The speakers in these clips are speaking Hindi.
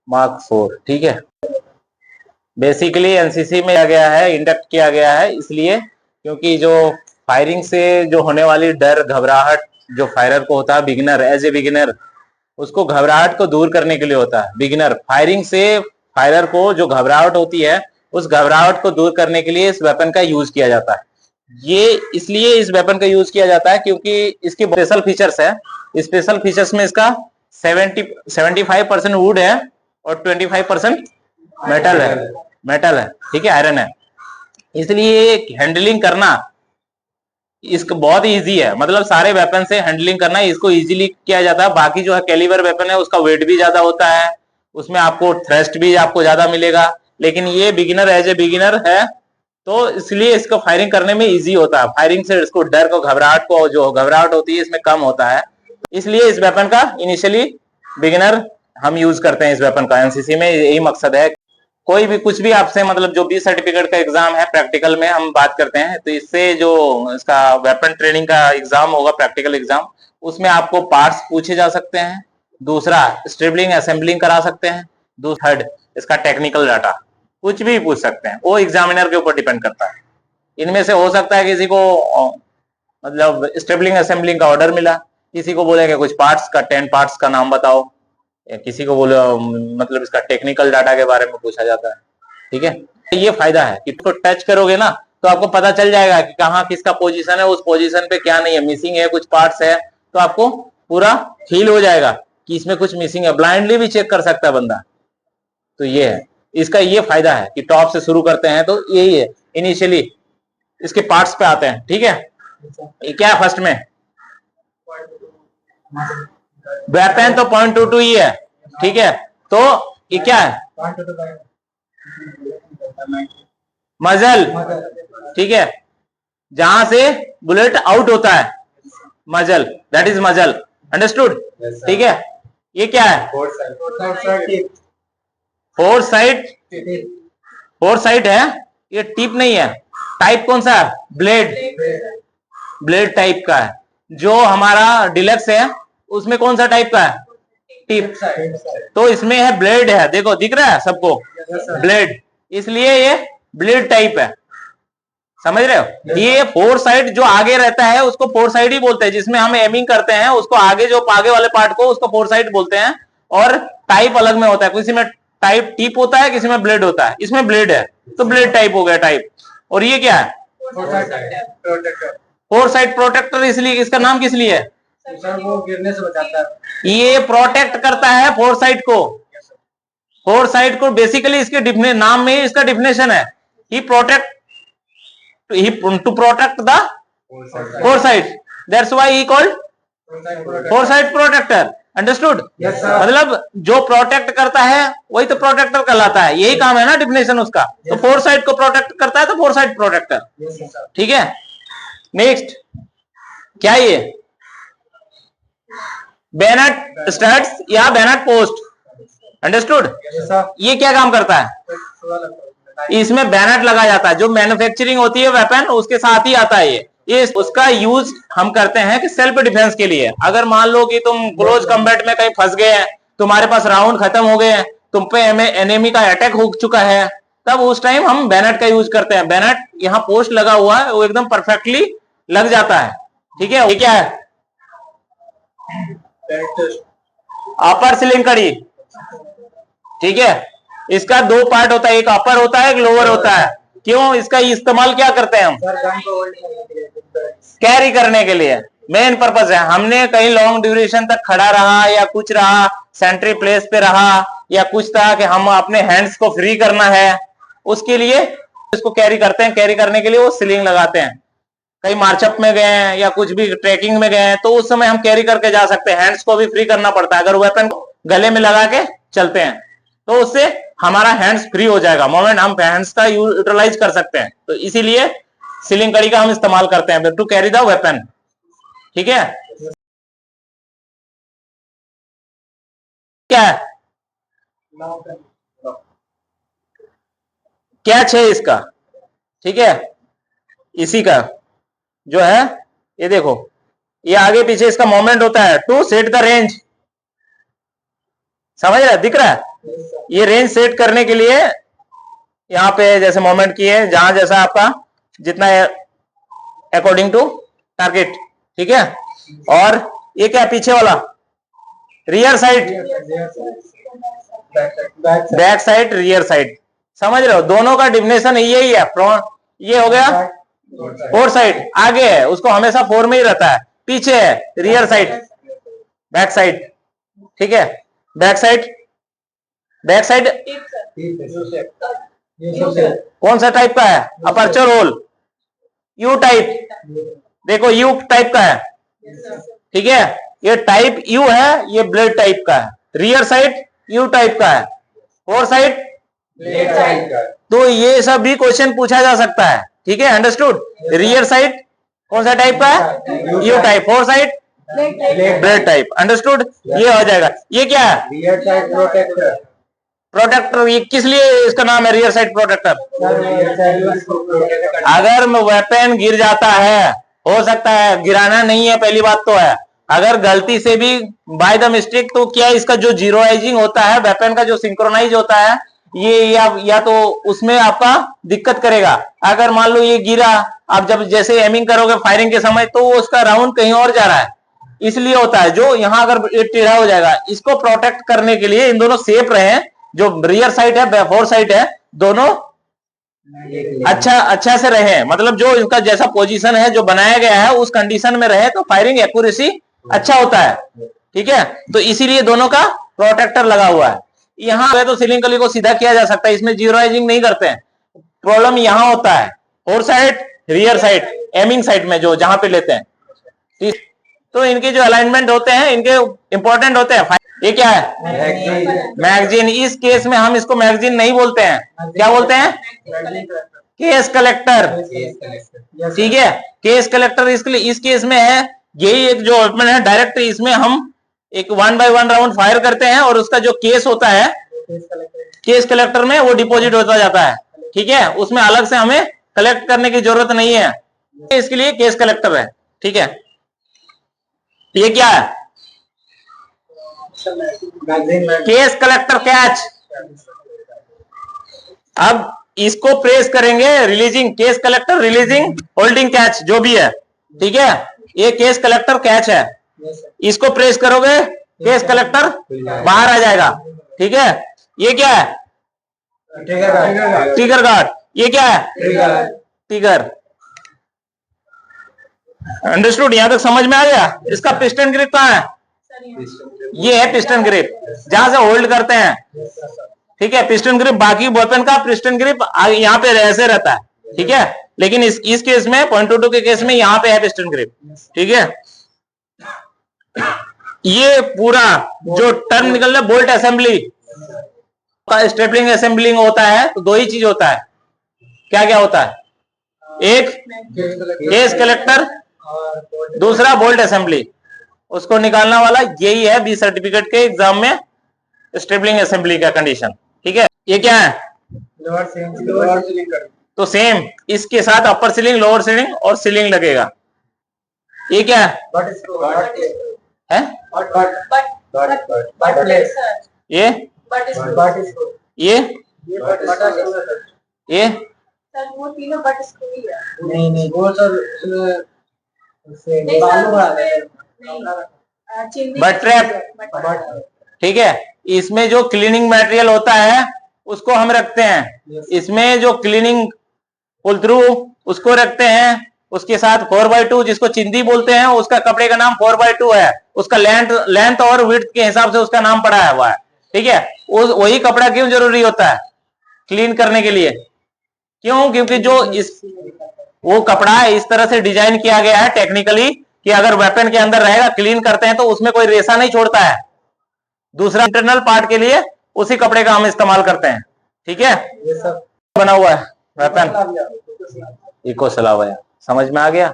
मार्क 4, ठीक है। बेसिकली एनसीसी में किया गया है, इंडक्ट किया गया है, इसलिए क्योंकि जो फायरिंग से जो होने वाली डर घबराहट जो फायरर को होता है, बिगिनर एज ए बिगिनर, उसको घबराहट को दूर करने के लिए होता है। बिगिनर फायरिंग से फायरर को जो घबराहट होती है, उस घबराहट को दूर करने के लिए इस वेपन का यूज किया जाता है। ये इसलिए इस वेपन का यूज किया जाता है क्योंकि इसकी स्पेशल फीचर्स है। स्पेशल फीचर्स में इसका 75% वुड है और 25% मेटल है, ठीक है, आयरन है। इसलिए हैंडलिंग करना इसका बहुत इजी है, मतलब सारे वेपन से हैंडलिंग करना इसको इजीली किया जाता है। बाकी जो है कैलिबर वेपन है उसका वेट भी ज्यादा होता है, उसमें आपको थ्रस्ट भी आपको ज्यादा मिलेगा, लेकिन ये बिगिनर एज ए बिगिनर है तो इसलिए इसको फायरिंग करने में इजी होता है। फायरिंग से इसको डर को घबराहट को जो घबराहट होती है इसमें कम होता है, इसलिए इस वेपन का इनिशियली बिगिनर हम यूज करते हैं। इस वेपन का एनसीसी में यही मकसद है। कोई भी कुछ भी आपसे मतलब जो 20 सर्टिफिकेट का एग्जाम है प्रैक्टिकल में हम बात करते हैं, तो इससे जो इसका वेपन ट्रेनिंग का एग्जाम होगा प्रैक्टिकल एग्जाम, उसमें आपको पार्ट्स पूछे जा सकते हैं, दूसरा स्ट्रिबलिंग असेंबलिंग करा सकते हैं, थर्ड इसका टेक्निकल डाटा, कुछ भी पूछ सकते हैं, वो एग्जामिनर के ऊपर डिपेंड करता है। इनमें से हो सकता है किसी को मतलब स्ट्रिबलिंग असेंबलिंग का ऑर्डर मिला, किसी को बोलेंगे कुछ पार्ट्स का 10 पार्ट्स का नाम बताओ, किसी को बोलो मतलब इसका टेक्निकल डाटा के बारे में पूछा जाता है, ठीक है। ये फायदा है कि इसको टच करोगे ना तो आपको पता चल जाएगा कि कहाँ किसका पोजीशन है, उस पोजीशन पे क्या नहीं है, मिसिंग है, कुछ पार्ट्स है, तो आपको पूरा फील हो जाएगा कि इसमें कुछ मिसिंग है। ब्लाइंडली भी चेक कर सकता है बंदा। तो ये है, इसका ये फायदा है कि टॉप से शुरू करते हैं तो यही है, इनिशियली इसके पार्ट्स पे आते हैं, ठीक है। ये क्या है फर्स्ट में वेपन तो 0.22 ही है, ठीक है। तो ये क्या है मजल, ठीक है, जहां से बुलेट आउट होता है, मजल, दैट इज मजल, अंडरस्टूड, ठीक है। ये क्या है फोर साइड है, ये टिप नहीं है। टाइप कौन सा है ब्लेड टाइप का है। जो हमारा डिलक्स है उसमें कौन सा टाइप का है टिप, तो इसमें है ब्लेड है, देखो दिख रहा है सबको ब्लेड, इसलिए ये ब्लेड टाइप है, समझ रहे हो। ये फोर साइड जो आगे रहता है उसको फोर साइड ही बोलते हैं, जिसमें हम एमिंग करते हैं उसको आगे जो आगे वाले पार्ट को उसको फोर साइड बोलते हैं। और टाइप अलग में होता है, किसी में टाइप टिप होता है, किसी में ब्लेड होता है, इसमें ब्लेड है तो ब्लेड टाइप हो गया टाइप। और ये क्या है फोर साइड प्रोटेक्टर, इसलिए इसका नाम किस लिए है वो गिरने से बचाता है, ये प्रोटेक्ट करता है फोर साइड को। फोर साइड को बेसिकली इसके नाम में ही इसका डिफिनेशन है, ही to protect the four side, that's why he called four side protector, understood. मतलब जो प्रोटेक्ट करता है वही तो प्रोटेक्टर कहलाता है, यही काम है ना डिफिनेशन उसका। तो फोर साइड को प्रोटेक्ट करता है तो फोर साइड प्रोटेक्टर, ठीक है। नेक्स्ट क्या ये बैनट स्टड्स या बैनट पोस्ट, अंडरस्टूड। ये क्या काम करता है, इसमें बैनट लगा जाता है, जो मैन्युफैक्चरिंग होती है वेपन उसके साथ ही आता है ये उसका यूज हम करते हैं कि सेल्फ डिफेंस के लिए। अगर मान लो कि तुम क्लोज कम्बैट में कहीं फंस गए हैं, तुम्हारे पास राउंड खत्म हो गए हैं, तुम पे एनिमी का अटैक हो चुका है, तब उस टाइम हम बैनट का यूज करते हैं। बैनट यहाँ पोस्ट लगा हुआ है, वो एकदम परफेक्टली लग जाता है, ठीक है। ये क्या है अपर सीलिंग कड़ी, ठीक है। इसका दो पार्ट होता है, एक अपर होता है एक लोअर होता है। क्यों इसका इस्तेमाल क्या करते हैं हम कैरी करने के लिए, मेन पर्पस है। हमने कहीं लॉन्ग ड्यूरेशन तक खड़ा रहा या कुछ रहा, सेंट्री प्लेस पे रहा या कुछ था कि हम अपने हैंड्स को फ्री करना है, उसके लिए इसको कैरी करते हैं। कैरी करने के लिए वो सीलिंग लगाते हैं। कहीं मार्चअप में गए हैं या कुछ भी ट्रैकिंग में गए हैं तो उस समय हम कैरी करके जा सकते हैं, हैंड्स को भी फ्री करना पड़ता है। अगर वेपन गले में लगा के चलते हैं तो उससे हमारा हैंड्स फ्री हो जाएगा, मोमेंट हम हैंड्स का यूटिलाइज कर सकते हैं। तो इसीलिए सीलिंग कड़ी का हम इस्तेमाल करते हैं टू कैरी द वेपन, ठीक है। क्या है कैच है इसका, ठीक है। इसी का जो है ये देखो, ये आगे पीछे इसका मोमेंट होता है टू सेट द रेंज, समझ रहा है, दिख रहा है? ये रेंज सेट करने के लिए यहाँ पे जैसे मोमेंट की है, जहां जैसा आपका जितना अकॉर्डिंग टू टारगेट, ठीक है। और ये क्या पीछे वाला rear side, back side, rear side, समझ रहे हो? दोनों का डिफिनेशन यही है। फ्रंट ये हो गया फोर साइड, आगे है उसको हमेशा फोर में ही रहता है, पीछे है रियर साइड, बैक साइड, ठीक है। बैक साइड, बैक साइड कौन सा टाइप का है? अपर्चर होल, यू टाइप, देखो यू टाइप का है, ठीक है। ये टाइप यू है, ये ब्लेड टाइप का है। रियर साइड यू टाइप का है, फोर साइड ब्लेड साइड का। तो ये सब भी क्वेश्चन पूछा जा सकता है, ठीक है। अंडरस्टूड? रियर साइड कौन सा टाइप का है? You type, four side blade type, understood? ये हो जाएगा। ये क्या है? Rear side protector. प्रोटेक्टर, ये किस लिए इसका नाम है रियर साइड प्रोटेक्टर? अगर वेपन गिर जाता है, हो सकता है, गिराना नहीं है पहली बात तो है, अगर गलती से भी बाय द मिस्टेक, तो क्या इसका जो जीरोइजिंग होता है, वेपन का जो सिंक्रोनाइज होता है, ये या तो उसमें आपका दिक्कत करेगा। अगर मान लो ये गिरा, आप जब जैसे एमिंग करोगे फायरिंग के समय, तो उसका राउंड कहीं और जा रहा है, इसलिए होता है। जो यहाँ अगर ये टेढ़ा हो जाएगा, इसको प्रोटेक्ट करने के लिए इन दोनों सेफ रहे, जो रियर साइड है फोर साइड है, दोनों अच्छा से रहे, मतलब जो इनका जैसा पोजीशन है जो बनाया गया है उस कंडीशन में रहे, तो फायरिंग एक्यूरेसी अच्छा होता है, ठीक है। तो इसीलिए दोनों का प्रोटेक्टर लगा हुआ है। यहाँ तो सीलिंग कली को सीधा किया जा सकता है, इसमें जीरोइजिंग नहीं करते हैं। प्रॉब्लम यहाँ होता है four side, rear side, aiming side में जो जहां पे लेते हैं, ठीक। तो इनके जो अलाइनमेंट होते हैं, इनके इंपॉर्टेंट होते हैं। ये क्या है? मैगजीन। इस केस में हम इसको मैगजीन नहीं बोलते हैं, क्या बोलते हैं? केस कलेक्टर, ठीक है। केस कलेक्टर इसके लिए, इस केस में है, यही एक जो वेपन है डायरेक्ट, इसमें हम एक 1 बाय 1 राउंड फायर करते हैं और उसका जो केस होता है केस कलेक्टर में वो डिपॉजिट होता जाता है, ठीक है। उसमें अलग से हमें कलेक्ट करने की जरूरत नहीं है, इसके लिए केस कलेक्टर है, ठीक है। ये क्या है? Case collector catch. अब इसको प्रेस करेंगे, releasing case collector, releasing holding catch, जो भी है, ठीक है। ये केस कलेक्टर कैच है, इसको प्रेस करोगे केस कलेक्टर बाहर आ जाएगा, ठीक है। ये क्या है? Trigger guard. ये क्या है? ट्रिगर। अंडरस्टूड? यहां तक समझ में आ गया? इसका पिस्टन ग्रिप कहाँ है? ये है पिस्टन ग्रिप, जहां से होल्ड करते हैं, ठीक है। पिस्टन ग्रिप, बाकी वेपन का पिस्टन ग्रिप यहाँ पे ऐसे रहता है, ठीक है। लेकिन इस केस में 0.22 के केस में यहाँ पे है पिस्टन ग्रिप, ठीक है। ये पूरा जो टर्म निकल रहा है बोल्ट असेंबली का, स्टेपलिंग असेंबलिंग होता है, तो दो ही चीज होता है। क्या क्या होता है? एक केस कलेक्टर, दूसरा बोल्ट असेंबली। उसको निकालना वाला यही है बी सर्टिफिकेट के एग्जाम में, स्टेपलिंग असेंबली का कंडीशन, ठीक है। ये क्या है? तो सेम इसके साथ अपर सीलिंग, लोअर सीलिंग और सीलिंग लगेगा। ये क्या है? है? ये सर वो तीनों बट स्क्रू ही है। नहीं वो सर बट ट्रैप, ठीक है। इसमें जो क्लीनिंग मटेरियल होता है उसको हम रखते हैं, इसमें जो क्लीनिंग पुल थ्रू उसको रखते हैं, उसके साथ 4x2 जिसको चिंदी बोलते हैं, उसका कपड़े का नाम 4x2 है, उसका लेंथ और विड्थ के हिसाब से उसका नाम पड़ा हुआ है, ठीक है। वही कपड़ा क्यों जरूरी होता है? क्लीन करने के लिए। क्यों? क्योंकि जो वो कपड़ा है इस तरह से डिजाइन किया गया है टेक्निकली कि अगर वेपन के अंदर रहेगा, क्लीन करते हैं तो उसमें कोई रेसा नहीं छोड़ता है। दूसरा इंटरनल पार्ट के लिए उसी कपड़े का हम इस्तेमाल करते हैं, ठीक है। ये सब बना हुआ है वेपन, इको सलावा, समझ में आ गया?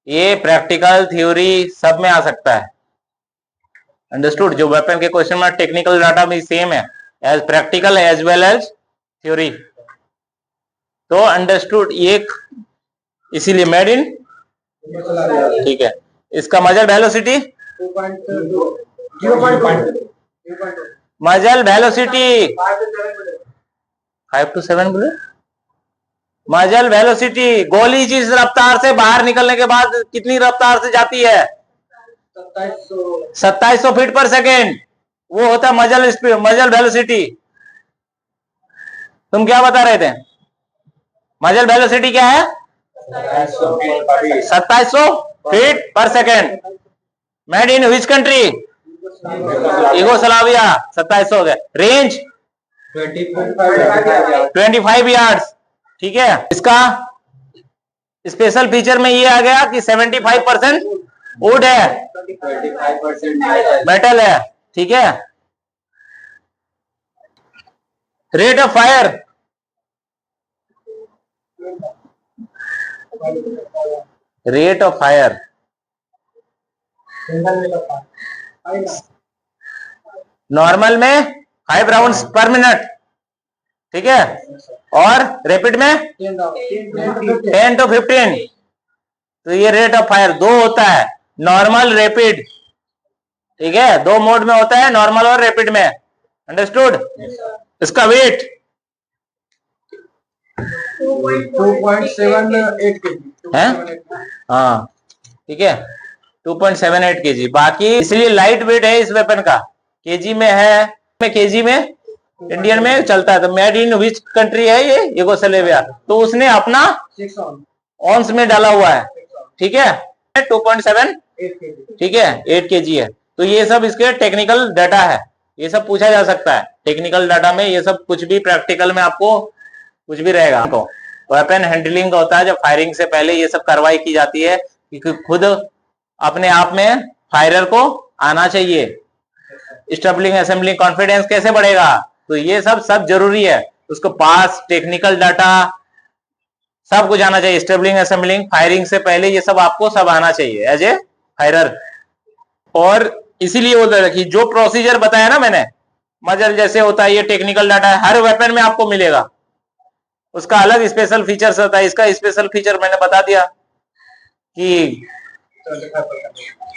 ये प्रैक्टिकल थ्योरी सब में आ सकता है, अंडरस्टूड? जो वेपन के क्वेश्चन में टेक्निकल डाटा भी सेम है, as practical as well as theory. तो अंडरस्टूड? ये इसीलिए मेड इन, ठीक है। इसका major velocity muzzle velocity 5 to 7 बोले। मजल वेलोसिटी, गोली जिस रफ्तार से बाहर निकलने के बाद कितनी रफ्तार से जाती है? 2700 फीट पर सेकेंड, वो होता है मजल स्पीड, मजल वेलोसिटी। तुम क्या बता रहे थे? मजल वेलोसिटी क्या है? 2700 फीट पर second. Made in which country? Yugoslavia. 2700 हो गया। रेंज 25 यार्ड्स, ठीक है। इसका स्पेशल फीचर में ये आ गया कि 75% वुड है, 25% मेटल है, ठीक है। Rate of fire, rate of fire normal में 5 राउंड्स पर मिनट, ठीक है, और रैपिड में 10 to 15। तो ये रेट ऑफ फायर दो होता है, नॉर्मल रैपिड, ठीक है, दो मोड में होता है, नॉर्मल और रैपिड में। अंडरस्टूड? इसका वेट 2.78 kg है, हाँ, ठीक है, 2.78 kg। बाकी इसलिए लाइट वेट है इस वेपन का, केजी में है, केजी में इंडियन में चलता है। तो मेड इन विच कंट्री है ये? यूगोस्लाविया। तो उसने अपना 6 ऑन्स में डाला हुआ है, ठीक है, 2.7, ठीक है, 8 kg है। तो ये सब इसके टेक्निकल डाटा है, ये सब पूछा जा सकता है टेक्निकल डाटा में, ये सब कुछ भी प्रैक्टिकल में आपको कुछ भी रहेगा। तो वेपन हैंडलिंग का होता है जब फायरिंग से पहले ये सब कार्रवाई की जाती है, क्योंकि खुद अपने आप में फायरर को आना चाहिए। स्टेबलिंग असेंबलिंग कॉन्फिडेंस कैसे बढ़ेगा? तो ये सब जरूरी है। उसको पास टेक्निकल डाटा सब कुछ आना चाहिए। स्टेबलिंग असेंबलिंग फायरिंग से पहले ये सब आपको सब आना चाहिए एज ए फायरर। और इसीलिए बोल रहा कि जो प्रोसीजर बताया ना मैंने, मजल जैसे होता है, ये टेक्निकल डाटा हर वेपन में आपको मिलेगा, उसका अलग स्पेशल फीचर्स होता है। इसका स्पेशल फीचर मैंने बता दिया कि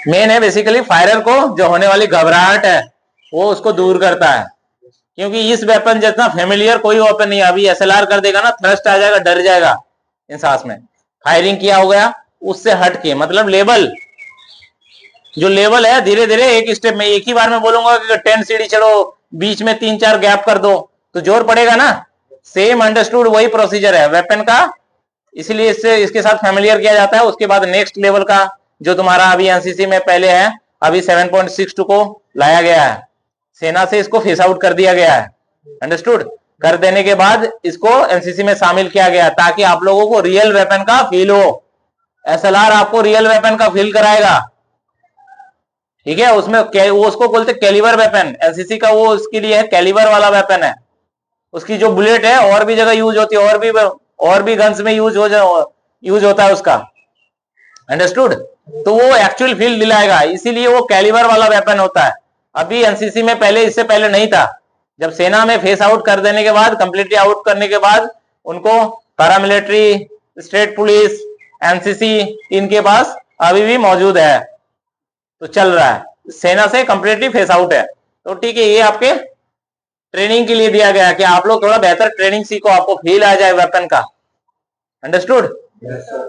मेन है बेसिकली फायरर को जो होने वाली घबराहट है वो उसको दूर करता है, क्योंकि इस वेपन जितना फेमिलियर कोई वेपन नहीं है। अभी एसएलआर कर देगा ना, थ्रस्ट आ जाएगा, डर जाएगा इंसान में। फायरिंग किया हो गया उससे हट के, मतलब लेवल जो लेवल है, धीरे धीरे एक स्टेप में, एक ही बार में बोलूंगा कि 10 सीढ़ी चढ़ो, बीच में 3-4 गैप कर दो तो जोर पड़ेगा ना। सेम अंडरस्टूड वही प्रोसीजर है वेपन का, इसलिए इससे इसके साथ फेमिलियर किया जाता है। उसके बाद नेक्स्ट लेवल का जो तुम्हारा अभी एनसीसी में पहले है, अभी 7.62 को लाया गया है, सेना से इसको फेस आउट कर दिया गया है। अंडरस्टूड? कर देने के बाद इसको एनसीसी में शामिल किया गया ताकि आप लोगों को रियल वेपन का फील हो। एसएलआर आपको रियल वेपन का फील कराएगा, ठीक है। उसमें वो उसको बोलते कैलिबर वेपन, एनसीसी का वो उसके लिए है, कैलिबर वाला वेपन है। उसकी जो बुलेट है और भी जगह यूज होती है, और भी गन्स में यूज होता है उसका। अंडरस्टूड? तो वो एक्चुअल फील दिलाएगा, इसीलिए वो कैलिबर वाला वेपन होता है। अभी एनसीसी में पहले, इससे पहले नहीं था। जब सेना में फेस आउट कर देने के बाद, कंप्लीटली आउट करने के बाद, उनको पैरामिलिट्री, स्टेट पुलिस, एनसीसी इनके पास अभी भी मौजूद है, तो चल रहा है। सेना से कंप्लीटली फेस आउट है। तो ठीक है, ये आपके ट्रेनिंग के लिए दिया गया है कि आप लोग थोड़ा बेहतर ट्रेनिंग सीखो, आपको फील आ जाए वेपन का। अंडरस्टूड? Yes, sir.